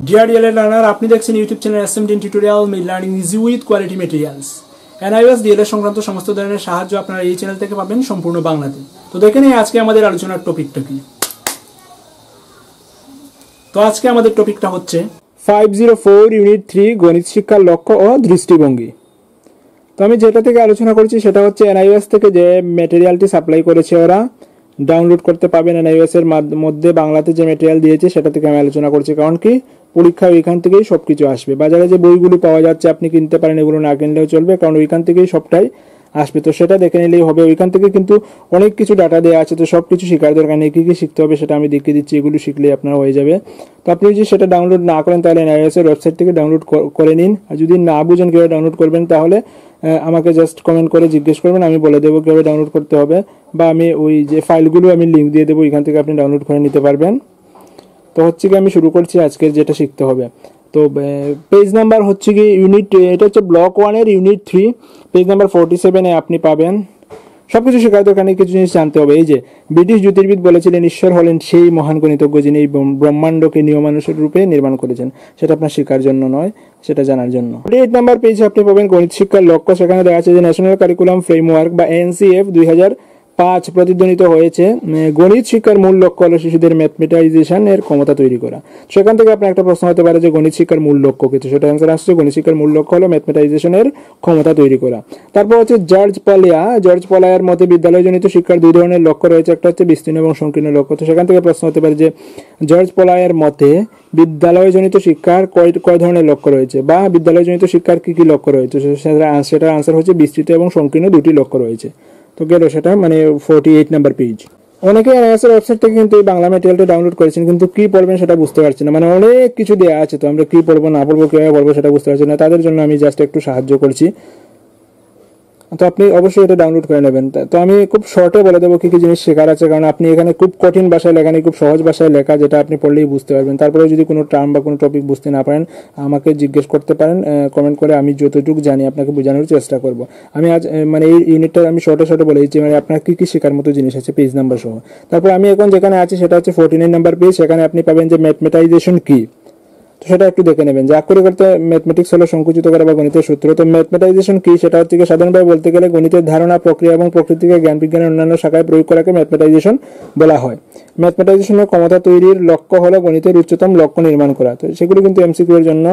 Dear learner, আপনি দেখছেন YouTube channel SMDN tutorial May learning easy with quality materials. NIOS DLA সংক্রান্ত সমস্ত ধরনের সাহায্য আপনারা এই চ্যানেল থেকে পাবেন সম্পূর্ণ বাংলাতে। তো দেখে নিই আজকে আমাদের আলোচনার টপিকটা কি। তো আজকে আমাদের টপিকটা হচ্ছে 504 ইউনিট 3 গণিত শিক্ষার লক্ষ্য ও দৃষ্টিভঙ্গি। তো আমি যেটা থেকে আলোচনা করছি সেটা হচ্ছে NIOS থেকে যে ম্যাটেরিয়ালটি সাপ্লাই করেছে ওরা ডাউনলোড করতে পাবেন। NIOS এর মধ্যে বাংলাতে যে ম্যাটেরিয়াল দিয়েছে সেটা থেকে আমি আলোচনা করছি, কারণ কি পরীক্ষা ওইখান থেকেই সবকিছু আসবে। বাজারে যে বইগুলো পাওয়া যাচ্ছে আপনি কিনতে পারেন, এগুলো না কিনলেও চলবে, কারণ ওইখান থেকেই সবটাই আসবে। তো সেটা দেখে নিলেই হবে। ওইখান থেকে কিন্তু অনেক কিছু ডাটা দেওয়া আছে, তো সব কিছু শেখার দরকার নেই। কী কী শিখতে হবে সেটা আমি দেখিয়ে দিচ্ছি, এগুলো শিখলেই আপনার হয়ে যাবে। তো আপনি যদি সেটা ডাউনলোড না করেন তাহলে NIOS এর ওয়েবসাইট থেকে ডাউনলোড করে নিন। আর যদি না বুঝেন কীভাবে ডাউনলোড করবেন তাহলে আমাকে জাস্ট কমেন্ট করে জিজ্ঞেস করবেন, আমি বলে দেবো কীভাবে ডাউনলোড করতে হবে, বা আমি ওই যে ফাইলগুলো আমি লিঙ্ক দিয়ে দেবো, এখান থেকে আপনি ডাউনলোড করে নিতে পারবেন। তো হচ্ছে কি আমি শুরু করছি আজকের যেটা শিখতে হবে। তো পেজ নাম্বার হচ্ছে কি ইউনিট, এটা হচ্ছে ব্লক 1 এর ইউনিট 3 পেজ নাম্বার 47 আপনি পাবেন। সবকিছু শেখার দরকার নেই, কিছু জিনিস জানতে হবে। এই যে ব্রিটিশ জ্যোতির্বিদ বলেছিলেন ঈশ্বর হলেন সেই মহান গণিতজ্ঞ যিনি এই ব্রহ্মাণ্ডকে নিয়মানুসার রূপে নির্মাণ করেছেন। সেটা আপনার শেখার জন্য নয়, সেটা জানার জন্য। 48 নাম্বার পেজে আপনি পাবেন গণিত শিক্ষার লক্ষ্য। সেখানে দেখা যাচ্ছে যে ন্যাশনাল কারিকুলাম ফ্রেমওয়ার্ক বা NCF 2005 প্রতিধ্বনিত হয়েছে। গণিত শিক্ষার মূল লক্ষ্য হলো শিশুদের ম্যাথমেটাইজেশন এর ক্ষমতা তৈরি করা। সেখান থেকে আপনার একটা প্রশ্ন হতে পারে যে গণিত শিক্ষার মূল লক্ষ্য কিছু, সেটা অ্যান্সার আসছে গণিত শিক্ষার মূল লক্ষ্য হলো ম্যাথমেটাইজেশনের ক্ষমতা তৈরি করা। তারপর হচ্ছে জর্জ পলায়ার মতে বিদ্যালয়জনিত শিক্ষার দুই ধরনের লক্ষ্য রয়েছে, একটা হচ্ছে বিস্তীর্ণ এবং সংকীর্ণ লক্ষ্য। তো সেখান থেকে প্রশ্ন হতে পারে যে জর্জ পলায়ার মতে বিদ্যালয়জনিত শিক্ষার কয় ধরনের লক্ষ্য রয়েছে, বা বিদ্যালয়জনিত শিক্ষার কি কি লক্ষ্য রয়েছে। সেটার আনসার হচ্ছে বিস্তৃত এবং সংকীর্ণ দুটি লক্ষ্য রয়েছে। তো গেল সেটা, মানে 48 নাম্বার পেজ। অনেকে NIOS এর ওয়েবসাইট থেকে কিন্তু এই বাংলা ম্যাটেরিয়ালটা ডাউনলোড করেছেন, কিন্তু কি পড়বেন সেটা বুঝতে পারছি না। মানে অনেক কিছু দেওয়া আছে, তো আমরা কি পড়বো না পড়বো কিভাবে পড়বো সেটা বুঝতে পারছি না। তাদের জন্য আমি জাস্ট একটু সাহায্য করছি। তো আপনি অবশ্যই এটা ডাউনলোড করে নেবেন। তো আমি খুব শর্টে বলে দেবো কি কি জিনিস শেখার আছে, কারণ আপনি এখানে খুব কঠিন ভাষায় লেখা নেই, খুব সহজ ভাষায় লেখা, যেটা আপনি পড়লেই বুঝতে পারবেন। তারপরে যদি কোনো টার্ম বা কোনো টপিক বুঝতে না পারেন আমাকে জিজ্ঞেস করতে পারেন কমেন্ট করে, আমি যতটুকু জানি আপনাকে বোঝানোর চেষ্টা করব। আমি আজ মানে এই ইউনিটটা আমি শর্টে বলে দিচ্ছি, মানে আপনার কী কী শেখার মতো জিনিস আছে পেজ নাম্বার সহ। তারপর আমি এখন যেখানে আছি সেটা হচ্ছে 49 নাম্বার পেজ। সেখানে আপনি পাবেন যে ম্যাথমেটাইজেশন কি, তো সেটা একটু দেখে নেবেন। যে আক্ষরিক অর্থে ম্যাথমেটিক্স হলো সংকুচিত করা বা গণিতের সূত্র। তো ম্যাথমেটাইজেশন কি, সেটা হচ্ছে সাধারণভাবে বলতে গেলে গণিতের ধারণা, প্রক্রিয়া এবং প্রকৃতিকে জ্ঞান বিজ্ঞানের অন্যান্য শাখায় প্রয়োগ করাকে ম্যাথমেটাইজেশন বলা হয়। ম্যাথমেটাইজেশনের ক্ষমতা তৈরির লক্ষ্য হলো গণিতের উচ্চতম লক্ষ্য নির্মাণ করা। তো সেগুলো কিন্তু MCQ এর জন্য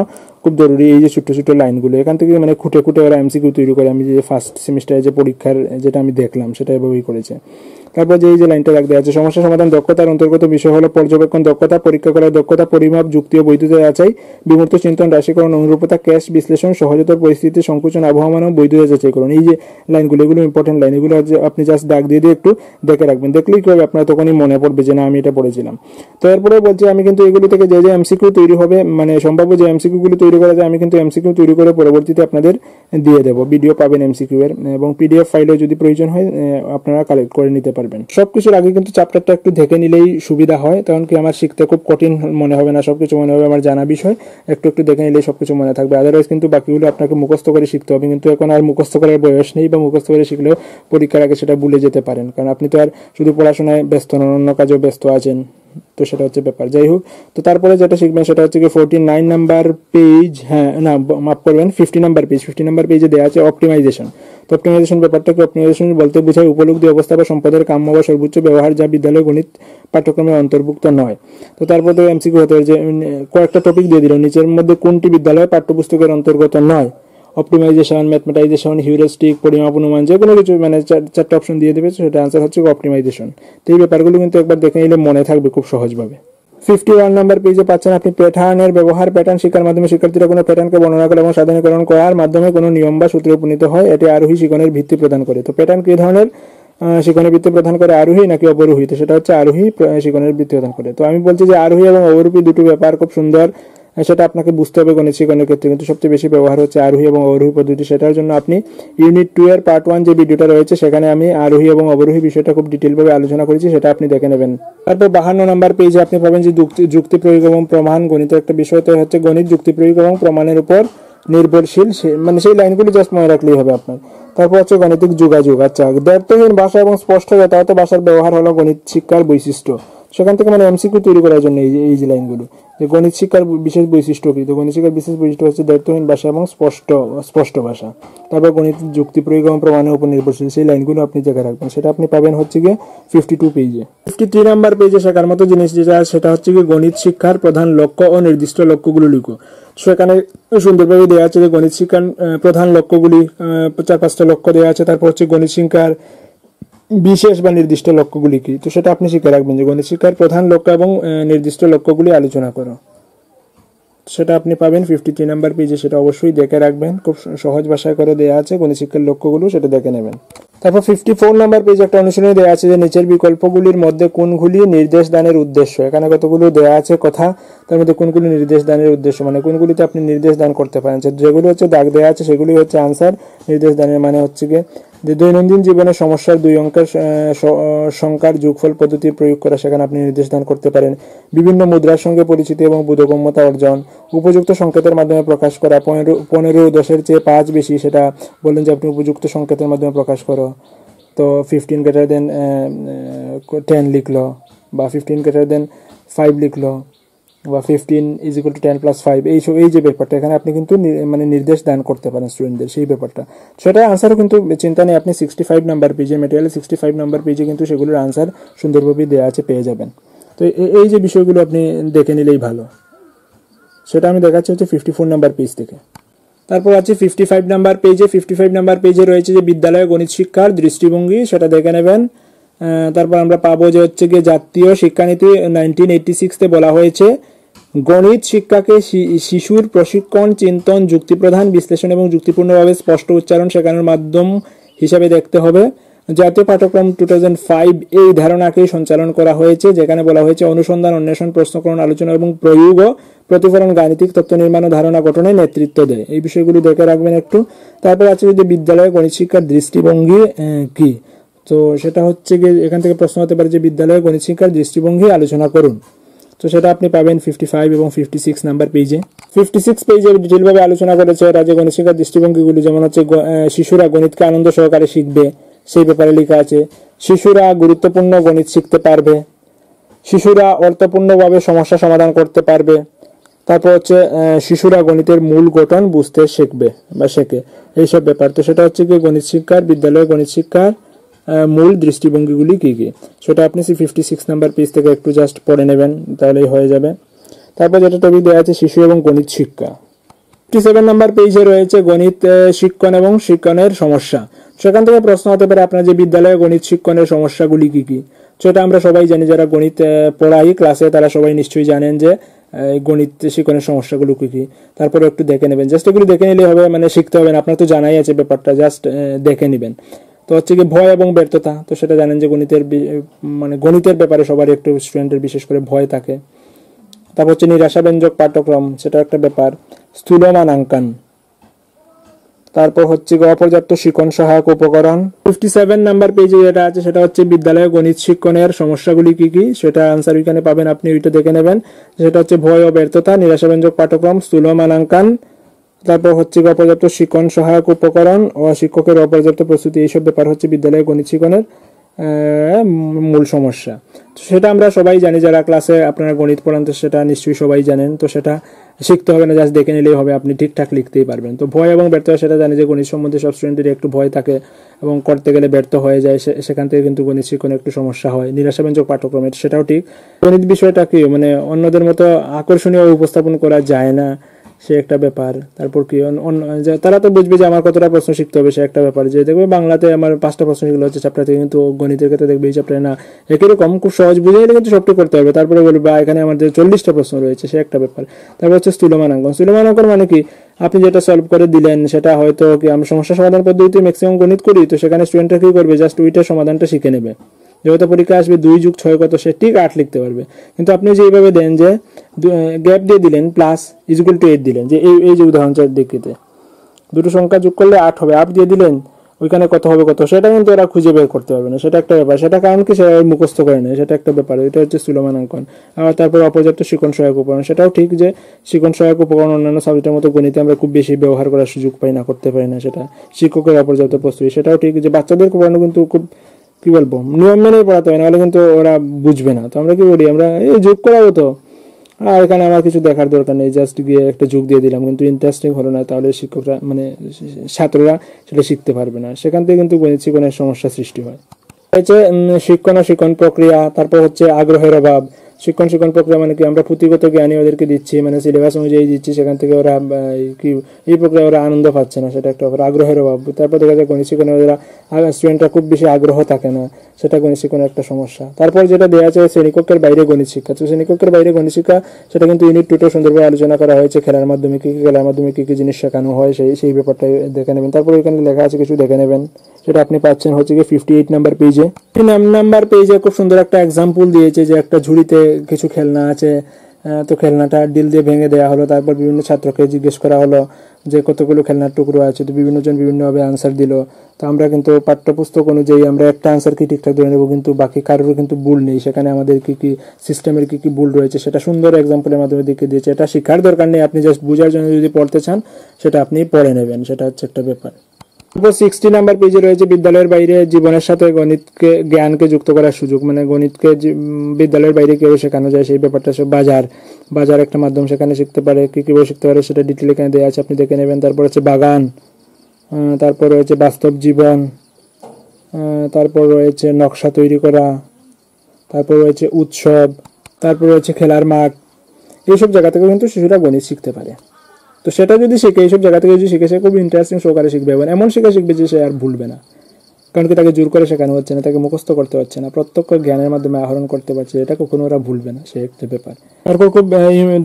খুব জরুরি। এই যে ছোট্ট ছোট্ট লাইনগুলো এখান থেকে মানে খুঁটে ওরা MCQ তৈরি করে। আমি যে ফার্স্ট সেমিস্টারে যে পরীক্ষার যেটা আমি দেখলাম সেটা এভাবেই করেছে। তারপর যে এই যে লাইনটা রাখতে আছে, সমস্যা সমাধান দক্ষতার অন্তর্গত বিষয় হলো পর্যবেক্ষণ দক্ষতা, পরীক্ষা করার দক্ষতা, পরিমাপ, যুক্তি ও বৈধতা যাচাই, বিমূর্ত চিন্তন, রাশিকরণ, অনুরূপতা, ক্যাশ বিশ্লেষণ, সহজতর পরিস্থিতি, সংকোচন, আবহাওয়া ও বৈধতা যাচাই করুন। এই যে লাইনগুলো, এগুলো ইম্পর্টেন্ট লাইন। এগুলো আপনি জাস্ট দাগ দিয়ে একটু দেখে রাখবেন, দেখলেই কি হবে আপনার তখনই মনে পড়বে যে না আমি এটা পড়েছিলাম। তো এরপরে বলছি আমি কিন্তু এগুলো থেকে যে MCQ তৈরি হবে, মানে সম্ভাব্য যে MCQ গুলো তৈরি করা যায়, আমি কিন্তু MCQ তৈরি করে পরবর্তীতে আপনাদের দিয়ে দেবো। ভিডিও পাবেন MCQ এর, এবং PDF ফাইলও যদি প্রয়োজন হয় আপনারা কালেক্ট করে নিতে পারবেন। সবকিছুর আগে কিন্তু চ্যাপ্টারটা একটু দেখে নিলেই সুবিধা হয়, তখন কি আমার শিখতে খুব কঠিন মনে হবে না, সবকিছু মনে হবে আমার জানা বিষয়। একটু দেখে নিলেই সবকিছু মনে থাকবে। আদারওয়াইজ কিন্তু বাকিগুলো আপনাকে মুখস্থ করে শিখতে হবে, কিন্তু এখন আর মুখস্থ করার বয়স নেই, বা মুখস্থ করে শিখলেও পরীক্ষার আগে সেটা ভুলে যেতে পারেন, কারণ আপনি তো আর শুধু পড়াশোনায় ব্যস্ত নন, অন্য কাজেও ব্যস্ত আছেন। তো সেটা হচ্ছে ব্যাপার। যাই হোক, তো তারপরে যেটা শিখবেন সেটা হচ্ছে কি 49 নাম্বার পেজ, মাফ করবেন 50 নাম্বার পেজ। 50 নাম্বার পেজে দেওয়া আছে অপটিমাইজেশন। তো অপটিমাইজেশন ব্যাপারটা কি, অপটিমাইজেশন বলতে বোঝায় উপলব্ধি অবস্থা বা সম্পদের কাম্য বা সর্বোচ্চ ব্যবহার যা বিদ্যালয় গণিত পাঠ্যক্রমে অন্তর্ভুক্ত নয়। তো তারপর তো MCQ হতে হয় যে কয়েকটা টপিক দিয়ে দিল, নিচের মধ্যে কোনটি বিদ্যালয় পাঠ্যপুস্তকের অন্তর্গত নয়। অপটিমাইজেশন, ম্যাথমেটাইজেশন, হিউরিস্টিক, পরিমাপ, অনুমান, যে কোনো কিছু মানে চারটা অপশন দিয়ে দেবে, সেটা আনসার হচ্ছে অপটিমাইজেশন। তো এই ব্যাপারগুলো কিন্তু একবার দেখে নিলে মনে থাকবে খুব সহজভাবে। 51 নাম্বার পেজে পাচ্ছেন আপনি প্যাটার্নের ব্যবহার। প্যাটার্ন শিক্ষার মাধ্যমে শিক্ষার্থীরা কোনো প্যাটার্নকে বর্ণনা করে এবং সাধারণীকরণ করার মাধ্যমে কোনো নিয়ম বা সূত্রে উপনীত হয়। এটি আরোহী শিখনের ভিত্তি প্রদান করে। তো প্যাটার্ন কি ধরনের শিখনের ভিত্তি প্রদান করে, আরোহী নাকি অবরোহী? তো সেটা হচ্ছে আরোহী শিখনের ভিত্তি প্রদান করে। তো আমি বলছি যে আরোহী এবং অবরোহী দুটো ব্যাপার খুব সুন্দর, সেটা আপনাকে বুঝতে হবে গণিত শিক্ষণের ক্ষেত্রে, কিন্তু সবচেয়ে বেশি ব্যবহার হচ্ছে আরোহী এবং অবরোহী পদ্ধতি। সেটার জন্য আপনি ইউনিট 2 এর পার্ট 1 যে ভিডিওটা রয়েছে সেখানে আমি আরোহী এবং অবরোহী বিষয়টা খুব ডিটেইলভাবে আলোচনা করেছি, সেটা আপনি দেখে নেবেন। তারপর 52 নাম্বার পেজে আপনি পাবেন যে যুক্তি প্রয়োগ এবং প্রমাণ। গণিতের একটা বিষয় তো হচ্ছে গণিত যুক্তি প্রয়োগ এবং প্রমাণের উপর নির্ভরশীল, মানে সেই লাইনগুলি জাস্ট মনে রাখলেই হবে আপনার। তারপর হচ্ছে গাণিতিক যোগাযোগ। আচ্ছা, দ্ব্যর্থহীন ভাষা এবং স্পষ্ট যথাযথ ভাষার ব্যবহার হলো গণিত শিক্ষার বৈশিষ্ট্য। সেখান থেকে মানে এমসিকিউ তৈরি করার জন্য এই যে লাইনগুলো, যে গণিত শিক্ষার বিশেষ বৈশিষ্ট্য কি, তো গণিত শিক্ষার বিশেষ বৈশিষ্ট্য হচ্ছে দ্বৈতহীন ভাষা এবং স্পষ্ট ভাষা, তারপর গণিত যুক্তি প্রয়োগ এবং প্রমাণের উপর নির্ভরশীল, সেই লাইনগুলো আপনি জায়গায় রাখবেন। সেটা আপনি পাবেন হচ্ছে গিয়ে 52 পেজে। 53 নাম্বার পেজে শেখার মতো জিনিস যেটা, সেটা হচ্ছে গিয়ে গণিত শিক্ষার প্রধান লক্ষ্য ও নির্দিষ্ট লক্ষ্যগুলো লিখো। সেখানে সুন্দরভাবে দেওয়া আছে যে গণিত শিক্ষার প্রধান লক্ষ্যগুলি, 4-5টা লক্ষ্য দেওয়া আছে। তারপর হচ্ছে গণিত শিক্ষার বিশেষ বা নির্দিষ্ট লক্ষ্যগুলি কি, তো সেটা আপনি শিখে রাখবেন যে গণিত শিক্ষার প্রধান লক্ষ্য এবং নির্দিষ্ট লক্ষ্যগুলি আলোচনা করো। সেটা আপনি পাবেন 53 নাম্বার পেজে, সেটা অবশ্যই দেখে রাখবেন। খুব সহজ ভাষায় করে দেওয়া আছে গণিত শিক্ষার লক্ষ্যগুলো, সেটা দেখে নেবেন। তারপর 54 নাম্বার পেজে একটা অনুশীলনী দেওয়া আছে যে নিচের বিকল্পগুলির মধ্যে কোনগুলি নির্দেশ দানের উদ্দেশ্য। এখানে কতগুলো দেওয়া আছে কথা, তার মধ্যে কোনগুলি নির্দেশ দানের উদ্দেশ্য, মানে কোনগুলিতে আপনি নির্দেশ দান করতে পারেন। যেগুলো হচ্ছে দাগ দেওয়া আছে সেগুলি হচ্ছে আনসার। নির্দেশ দানের মানে হচ্ছে গিয়ে যে দৈনন্দিন জীবনে সমস্যার 2 অঙ্কের সংখ্যার যোগফল পদ্ধতি প্রয়োগ করা, সেখানে আপনি নির্দেশ দান করতে পারেন। বিভিন্ন মুদ্রার সঙ্গে পরিচিতি এবং বোধগম্যতা অর্জন, উপযুক্ত সংকেতের মাধ্যমে প্রকাশ করা। 15 10-এর চেয়ে 5 বেশি, সেটা বললেন যে আপনি উপযুক্ত সংকেতের মাধ্যমে প্রকাশ করো। তো 15 greater than 10 লিখলো, বা 15 greater than 5 লিখলো, বা 15 is equal to 10 plus 5, এই যে ব্যাপারটা, এখানে আপনি কিন্তু মানে নির্দেশ দান করতে পারেন স্টুডেন্টদের, সেই ব্যাপারটা। সেটা আনসারও কিন্তু চিন্তা নেই, আপনি 65 নাম্বার পেজে, ম্যাটেরিয়াল 65 নাম্বার পেজে কিন্তু সেগুলোর আনসার সুন্দরভাবে দেওয়া আছে, পেয়ে যাবেন। তো এই যে বিষয়গুলো আপনি দেখে নিলেই ভালো। সেটা আমি দেখাচ্ছি হচ্ছে 54 নাম্বার পেজ থেকে। তারপর আছে 55 নাম্বার পেজে। 55 নাম্বার পেজে রয়েছে যে বিদ্যালয়ে গণিত শিক্ষার দৃষ্টিভঙ্গি, সেটা দেখে নেবেন। তারপর আমরা পাবো যে হচ্ছে গিয়ে জাতীয় শিক্ষানীতি 1986-তে বলা হয়েছে গণিত শিক্ষাকে শিশুর প্রশিক্ষণ, চিন্তন, যুক্তিপ্রধান, বিশ্লেষণ এবং যুক্তিপূর্ণভাবে স্পষ্ট উচ্চারণ শেখানোর মাধ্যম হিসাবে দেখতে হবে। জাতীয় পাঠ্যক্রম 2005 এই ধারণাকেই সঞ্চালন করা হয়েছে, যেখানে বলা হয়েছে অনুসন্ধান, অন্বেষণ, প্রশ্নকরণ, আলোচনা এবং প্রয়োগ, প্রতিফলন, গাণিতিক তত্ত্ব নির্মাণ ও ধারণা গঠনে নেতৃত্ব দেয়। এই বিষয়গুলো দেখে রাখবেন একটু। তারপর আছে যদি বিদ্যালয়ে গণিত শিক্ষার দৃষ্টিভঙ্গি কি, তো সেটা হচ্ছে গিয়ে এখান থেকে প্রশ্ন হতে পারে যে বিদ্যালয়ে গণিত শিক্ষার দৃষ্টিভঙ্গি আলোচনা করুন। তো সেটা আপনি পাবেন 55 এবং 56 নাম্বার পেজে। 56 পেজে ডিটেইলভাবে আলোচনা করেছে রাজ্য গণিত শিক্ষার দৃষ্টিভঙ্গিগুলি, যেমন হচ্ছে শিশুরা গণিতকে আনন্দ সহকারে শিখবে, সেই ব্যাপারে লেখা আছে। শিশুরা গুরুত্বপূর্ণ গণিত শিখতে পারবে, শিশুরা অর্থপূর্ণভাবে সমস্যা সমাধান করতে পারবে। তারপর হচ্ছে শিশুরা গণিতের মূল গঠন বুঝতে শিখবে বা শেখে, এইসব ব্যাপার। তো সেটা হচ্ছে কি গণিত শিক্ষার, বিদ্যালয়ে গণিত শিক্ষার মূল দৃষ্টিভঙ্গিগুলি কি কি, সেটা আপনি 56 নাম্বার পেজ থেকে একটু জাস্ট পড়ে নেবেন, তাহলেই হয়ে যাবে। তারপর যেটা টপিক দেওয়া আছে শিশু এবং গণিত শিক্ষা। 57 নাম্বার পেজে রয়েছে গণিত শিক্ষণ এবং শিক্ষণের সমস্যা। সেখান থেকে প্রশ্ন হতে পারে আপনার যে বিদ্যালয়ে গণিত শিক্ষণের সমস্যাগুলি কি কি। সেটা আমরা সবাই জানি, যারা গণিত পড়াই ক্লাসে তারা সবাই নিশ্চয়ই জানেন যে গণিত শিক্ষণের সমস্যাগুলো কি কি। তারপরে একটু দেখে নেবেন, জাস্ট এগুলো দেখে নিলে হবে, মানে শিখতে হবে না, আপনার তো জানাই আছে ব্যাপারটা, জাস্ট দেখে নেবেন। তো হচ্ছে কি ভয় এবং ব্যর্থতা, তো সেটা জানেন যে গণিতের ব্যাপারে সবারই একটু স্টুডেন্টের বিশেষ করে ভয় থাকে। তারপর হচ্ছে নিরাশাব্যঞ্জক পাঠ্যক্রম, সেটা একটা ব্যাপার। স্থূলমানাঙ্কন, তারপর হচ্ছে অপর্যাপ্ত শিক্ষণ সহায়ক উপকরণ। 57 নাম্বার পেজে যেটা আছে সেটা হচ্ছে বিদ্যালয়ে গণিত শিক্ষণের সমস্যাগুলি কি কি, সেটা আনসার ওইখানে পাবেন, আপনি ওইটা দেখে নেবেন। সেটা হচ্ছে ভয় ও ব্যর্থতা, নিরাশাব্যঞ্জক পাঠ্যক্রম, স্থূলমানাঙ্কন, তারপর হচ্ছে অপর্যাপ্ত শিক্ষণ সহায়ক উপকরণ ও শিক্ষকের অপর্যাপ্ত প্রস্তুতি, এইসব ব্যাপার হচ্ছে বিদ্যালয়ে গণিত শিক্ষণের মূল সমস্যা। সেটা আমরা সবাই জানি, যারা ক্লাসে আপনারা গণিত পড়ান তো সেটা নিশ্চয়ই সবাই জানেন। তো সেটা শিখতে হবে না, জাস্ট দেখে নিলেই হবে, আপনি ঠিকঠাক লিখতেই পারবেন। তো ভয় এবং ব্যর্থতা, সেটা জানি যে গণিত সম্বন্ধে সব স্টুডেন্টেরই একটু ভয় থাকে এবং করতে গেলে ব্যর্থ হয়ে যায়, সেখান থেকে কিন্তু গণিত শিক্ষণে একটু সমস্যা হয়। নিরাশাব্যঞ্জক পাঠ্যক্রমের, সেটাও ঠিক। গণিত বিষয়টা কি মানে অন্যদের মতো আকর্ষণীয় উপস্থাপন করা যায় না, সে একটা ব্যাপার। তারপর কি তারা তো বুঝবে যে আমার কতটা প্রশ্ন শিখতে হবে, সে একটা ব্যাপার। যে দেখবে বাংলাতে আমার 5টা প্রশ্ন শিখলে হচ্ছে চ্যাপ্টার থেকে, কিন্তু গণিতের ক্ষেত্রে দেখবে এই চ্যাপ্টারে না, একই রকম খুব সহজ বুঝে গেলে কিন্তু সবটি করতে হবে। তারপরে বলবে বা এখানে আমাদের 40টা প্রশ্ন রয়েছে, সে একটা ব্যাপার। তারপর হচ্ছে স্থূলমানাঙ্কন। স্থূলমানাঙ্কন মানে কি, আপনি যেটা সলভ করে দিলেন সেটা হয়তো কি আমরা সমস্যা সমাধান পদ্ধতিতে ম্যাক্সিমাম গণিত করি, তো সেখানে স্টুডেন্টরা কি করবে, জাস্ট ওইটার সমাধানটা শিখে নেবে। যেহেতু পরীক্ষা আসবে 2 + 6 কত, সে ঠিক 8 লিখতে পারবে। কিন্তু আপনি যে এইভাবে দেন যে গ্যাপ দিয়ে দিলেন প্লাস ইকুয়াল টু 8 দিলেন, যে এই যে উদাহরণটা দেখিতে দুটো সংখ্যা যোগ করলে 8 হবে, 8 দিয়ে দিলেন, ওইখানে কত হবে কত, সেটা কিন্তু ওরা খুঁজে বের করতে পারবে না, সেটা একটা ব্যাপার। সেটা কারণ কি, সে মুখস্থ করে নেয়, সেটা একটা ব্যাপার। এটা হচ্ছে স্থূলমানাঙ্কন। আর তারপর অপর্যাপ্ত শিক্ষণ সহায়ক উপকরণ, সেটাও ঠিক যে শিক্ষণ সহায়ক উপকরণ অন্যান্য সাবজেক্টের মতো গণিতে আমরা খুব বেশি ব্যবহার করার সুযোগ পাই না, করতে পারি না, সেটা শিক্ষকের অপর্যাপ্ত প্রস্তুতি, সেটাও ঠিক। যে বাচ্চাদের পড়ানো কিন্তু খুব কি বলবো, নিয়ম মেনে পড়াতে হয়, নাহলে কিন্তু ওরা বুঝবে না। তো আমরা কি করি, আমরা এই যোগ করাবো তো, আর এখানে আমার কিছু দেখার দরকার নেই, জাস্ট গিয়ে একটা যোগ দিয়ে দিলাম, কিন্তু ইন্টারেস্টিং হলো না, তাহলে শিক্ষকরা মানে ছাত্ররা সেটা শিখতে পারবে না, সেখান থেকে কিন্তু গণিত শিক্ষণের সমস্যা সৃষ্টি হয়। হচ্ছে শিক্ষণ ও শিক্ষণ প্রক্রিয়া, তারপর হচ্ছে আগ্রহের অভাব। শিক্ষণ প্রক্রিয়া মানে কি, আমরা পুঁথিগত জ্ঞানই ওদেরকে দিচ্ছি, মানে সিলেবাস অনুযায়ী দিচ্ছি, সেখান থেকে ওরা কি এই প্রক্রিয়া ওরা আনন্দ পাচ্ছে না, সেটা একটা আগ্রহের অভাব। তারপর দেখা যায় গণিত শিক্ষণে ওরা স্টুডেন্টরা খুব বেশি আগ্রহ থাকে না, সেটা গণিত শিক্ষণের একটা সমস্যা। তারপর যেটা দেওয়া আছে শ্রেণীকক্ষের বাইরে গণিত শিক্ষা। তো শ্রেণীকক্ষের বাইরে গণিত শিক্ষা, সেটা কিন্তু ইউনিট 2 সুন্দরভাবে আলোচনা করা হয়েছে, খেলার মাধ্যমে কি কি জিনিস শেখানো হয় সেই ব্যাপারটা দেখে নেবেন। তারপর এখানে লেখা আছে কিছু দেখে নেবেন, সেটা আপনি পাচ্ছেন হচ্ছে কি 58 নাম্বার পেজে। 3 নাম্বার পেজে খুব সুন্দর একটা এক্সাম্পল দিয়েছে, যে একটা ঝুড়িতে কিছু খেলনা আছে, তো খেলনাটা ডিল দিয়ে ভেঙে দেওয়া হলো, তারপর বিভিন্ন ছাত্রকে জিজ্ঞেস করা হলো যে কতগুলো খেলনার টুকরো আছে, তো বিভিন্ন জন বিভিন্নভাবে আনসার দিল। তো আমরা কিন্তু পাঠ্যপুস্তক অনুযায়ী আমরা একটা আনসার কি ঠিকঠাক ধরে নেবো, কিন্তু বাকি কারোর কিন্তু ভুল নেই, সেখানে আমাদের কি কি সিস্টেমের কি কি ভুল রয়েছে সেটা সুন্দর এক্সাম্পলের মাধ্যমে দেখিয়ে দিয়েছে। এটা শেখার দরকার নেই, আপনি জাস্ট বোঝার জন্য যদি পড়তে চান সেটা আপনি পড়ে নেবেন, সেটা হচ্ছে একটা ব্যাপার। 60 নাম্বার পেজে রয়েছে বিদ্যালয়ের বাইরে জীবনের সাথে জ্ঞানকে যুক্ত করার সুযোগ, মানে গণিতকে বিদ্যালয়ের বাইরে কিভাবে শেখানো যায় সেই ব্যাপারটা। বাজার একটা মাধ্যম, সেখানে শিখতে পারে, কিভাবে শিখতে পারে সেটা ডিটেল এখানে দেওয়া আছে, আপনি দেখে নেবেন। তারপর হচ্ছে বাগান, তারপর রয়েছে বাস্তব জীবন, তারপর রয়েছে নকশা তৈরি করা, তারপর রয়েছে উৎসব, তারপর রয়েছে খেলার মাঠ। এইসব জায়গা থেকে কিন্তু শিশুরা গণিত শিখতে পারে। তো সেটা যদি শিখে, এইসব জায়গা থেকে যদি শিখে, সে খুব ইন্টারেস্টিং সহকারে শিখবে, এবং এমন শিখবে যে সে আর ভুলবে না, কারণ কি তাকে জোর করে শেখানো হচ্ছে না, তাকে মুখস্থ করতে হচ্ছে না, প্রত্যক্ষ জ্ঞানের মাধ্যমে আহরণ করতে পারছে, এটা কখনো ওরা ভুলবে না, সে একটা ব্যাপার। তারপর খুব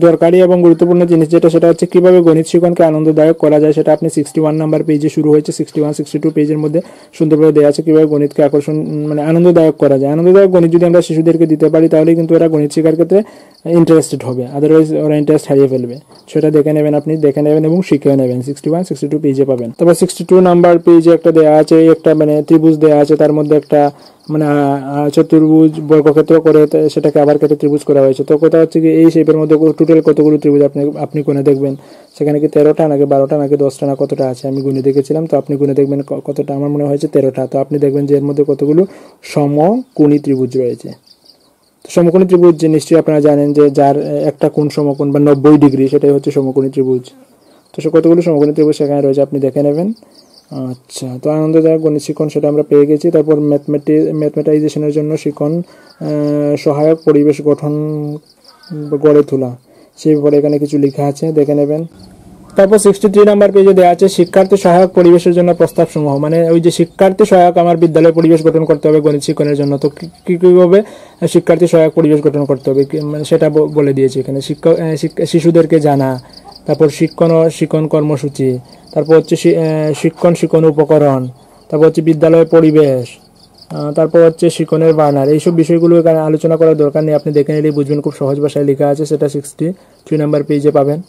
দরকারি এবং গুরুত্বপূর্ণ জিনিস সেটা হচ্ছে কিভাবে গণিত শিক্ষণকে আনন্দদায়ক করা যায়, সেটা আপনি 61 নাম্বার পেজে শুরু হয়েছে, 61, 62 পেজের মধ্যে সুন্দরভাবে দেওয়া আছে কিভাবে গণিতকে আকর্ষণ মানে আনন্দদায়ক করা যায়। আনন্দদায়ক গণিত যদি আমরা শিশুদেরকে দিতে পারি, তাহলে কিন্তু ওরা গণিত শেখার ক্ষেত্রে ইন্টারেস্টেড হবে, আদারওয়াইজ ওরা ইন্টারেস্ট হারিয়ে ফেলবে। সেটা দেখে নেবেন, আপনি দেখে নেবেন এবং শিখে নেবেন, 61, 62 পেজে পাবেন। তারপর 62 নাম্বার পেজে একটা দেওয়া আছে, একটা মানে ত্রিভুজ দেওয়া আছে, তার মধ্যে একটা মানে চতুর্ভুজ বর্গক্ষেত্র করে সেটাকে আবার কেটে ত্রিভুজ করা হয়েছে। তো কথা হচ্ছে কি, এই শেপের মধ্যে টোটাল কতগুলো ত্রিভুজ আপনি গুনে দেখবেন, সেখানে কি 13টা নাকি 12টা নাকি 10টা না কতটা আছে, আমি গুনে দেখেছিলাম। তো আপনি গুনে দেখবেন কতটা, আমার মনে হয়েছে 13টা। তো আপনি দেখবেন যে এর মধ্যে কতগুলো সমকোণী ত্রিভুজ রয়েছে। তো সমকোণী ত্রিভুজ যে নিশ্চয়ই আপনারা জানেন, যে যার একটা কোণ সমকোণ বা 90 ডিগ্রি, সেটাই হচ্ছে সমকোণী ত্রিভুজ। তো সে কতগুলো সমকোণী ত্রিভুজ সেখানে রয়েছে, আপনি দেখে নেবেন। আচ্ছা, তো আনন্দদায়ক গণিত শিক্ষণ সেটা আমরা পেয়ে গেছি। তারপর ম্যাথমেটাইজেশনের জন্য শিক্ষণ সহায়ক পরিবেশ গঠন গড়ে তোলা, সেই ব্যাপারে এখানে কিছু লেখা আছে, দেখে নেবেন। তারপর 63 নাম্বার পেজে দেওয়া আছে শিক্ষার্থী সহায়ক পরিবেশের জন্য প্রস্তাব সমূহ, মানে ওই যে শিক্ষার্থী সহায়ক আমার বিদ্যালয়ে পরিবেশ গঠন করতে হবে গণিত শিক্ষণের জন্য, তো কিভাবে শিক্ষার্থী সহায়ক পরিবেশ গঠন করতে হবে মানে সেটা বলে দিয়েছে এখানে। শিশুদেরকে জানা, তারপর শিক্ষণ কর্মসূচি, তারপর হচ্ছে শিক্ষণ উপকরণ, তারপর হচ্ছে বিদ্যালয়ের পরিবেশ, তারপর হচ্ছে শিক্ষণের বার্নার, এইসব বিষয়গুলো এখানে আলোচনা করার দরকার নেই, আপনি দেখে নিলেই বুঝবেন, খুব সহজ ভাষায় লেখা আছে, সেটা 63 নাম্বার পেজে পাবেন।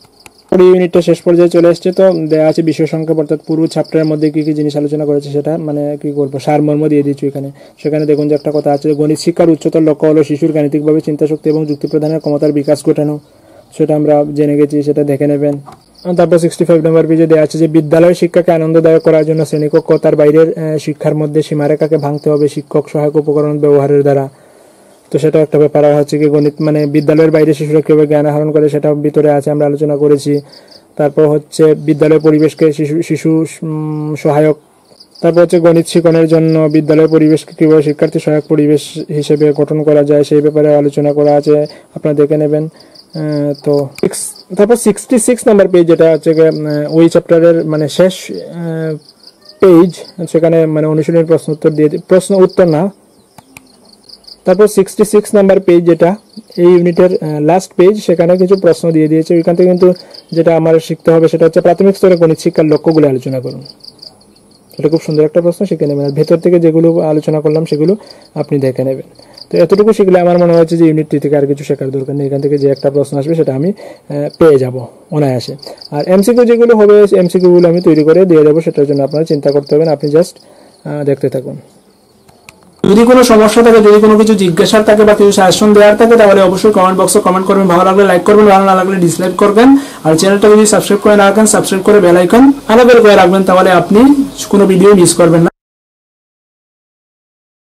ইউনিটটা শেষ পর্যায়ে চলে আসছে, তো দেওয়া আছে বিষয় সংখ্যা, অর্থাৎ পুরো চ্যাপ্টারের মধ্যে কি কি জিনিস আলোচনা করেছে সেটা মানে কি করবো সারমর্ম দিয়ে দিচ্ছি এখানে। সেখানে দেখুন যে একটা কথা আছে, গণিত শিক্ষার উচ্চতর লক্ষ্য হলো শিশুর গাণিতিকভাবে চিন্তাশক্তি এবং যুক্তি প্রদানের ক্ষমতার বিকাশ ঘটানো, সেটা আমরা জেনে গেছি, সেটা দেখে নেবেন। তারপর 65 নম্বর পেজে দেওয়া আছে যে বিদ্যালয় শিক্ষাকে আনন্দদায়ক করার জন্য শ্রেণীকক্ষ তার বাইরের শিক্ষার মধ্যে সীমারেখাকে ভাঙতে হবে শিক্ষক সহায়ক উপকরণ ব্যবহারের দ্বারা। তো সেটা একটা ব্যাপার হচ্ছে কি গণিত মানে বিদ্যালয়ের বাইরে শিশুরা কিভাবে জ্ঞান আহরণ করে সেটা ভিতরে আছে, আমরা আলোচনা করেছি। তারপর হচ্ছে বিদ্যালয় পরিবেশকে শিশু সহায়ক, তারপর হচ্ছে গণিত শিক্ষণের জন্য বিদ্যালয় পরিবেশকে কিভাবে শিক্ষার্থী সহায়ক পরিবেশ হিসেবে গঠন করা যায় সেই ব্যাপারে আলোচনা করা আছে, আপনারা দেখে নেবেন। তো তারপর 66 নাম্বার পেজ যেটা হচ্ছে ওই চ্যাপ্টারের মানে শেষ পেজ, সেখানে মানে অনুশীলনী প্রশ্ন উত্তর দিয়ে প্রশ্ন উত্তর না। তারপর 66 নাম্বার পেজ যেটা এই ইউনিটের লাস্ট পেজ, সেখানে কিছু প্রশ্ন দিয়ে দিয়েছে। ওইখান থেকে কিন্তু যেটা আমার শিখতে হবে সেটা হচ্ছে প্রাথমিক স্তরে গণিত শিক্ষার লক্ষ্যগুলো আলোচনা করুন। এটা খুব সুন্দর একটা প্রশ্ন, শিখে নেবেন। আর ভেতর থেকে যেগুলো আলোচনা করলাম সেগুলো আপনি দেখে নেবেন। তো এতটুকু শিখলে আমার মনে হচ্ছে যে ইউনিট 3 থেকে আর কিছু শেখার দরকার নেই। এখান থেকে যে একটা প্রশ্ন আসবে সেটা আমি পেয়ে যাব অনায়াসে। আর এমসিকিউ যেগুলো হবে এমসিকিউগুলো আমি তৈরি করে দিয়ে দেবো, সেটার জন্য আপনারা চিন্তা করতে হবে না, আপনি জাস্ট দেখতে থাকুন। যদি কোনো সমস্যা থাকে, যদি কোনো কিছু জিজ্ঞাসার থাকে বা কিছু সাজেশন দেওয়ার থাকে, তাহলে অবশ্যই কমেন্ট বক্সে কমেন্ট করবেন। ভালো লাগলে লাইক করবেন, ভালো না লাগলে ডিসলাইক করবেন। আর চ্যানেলটা যদি সাবস্ক্রাইব করে না রাখেন, সাবস্ক্রাইব করে বেল আইকন আলাদা করে রাখবেন, তাহলে আপনি কোনো ভিডিও মিস করবেন না।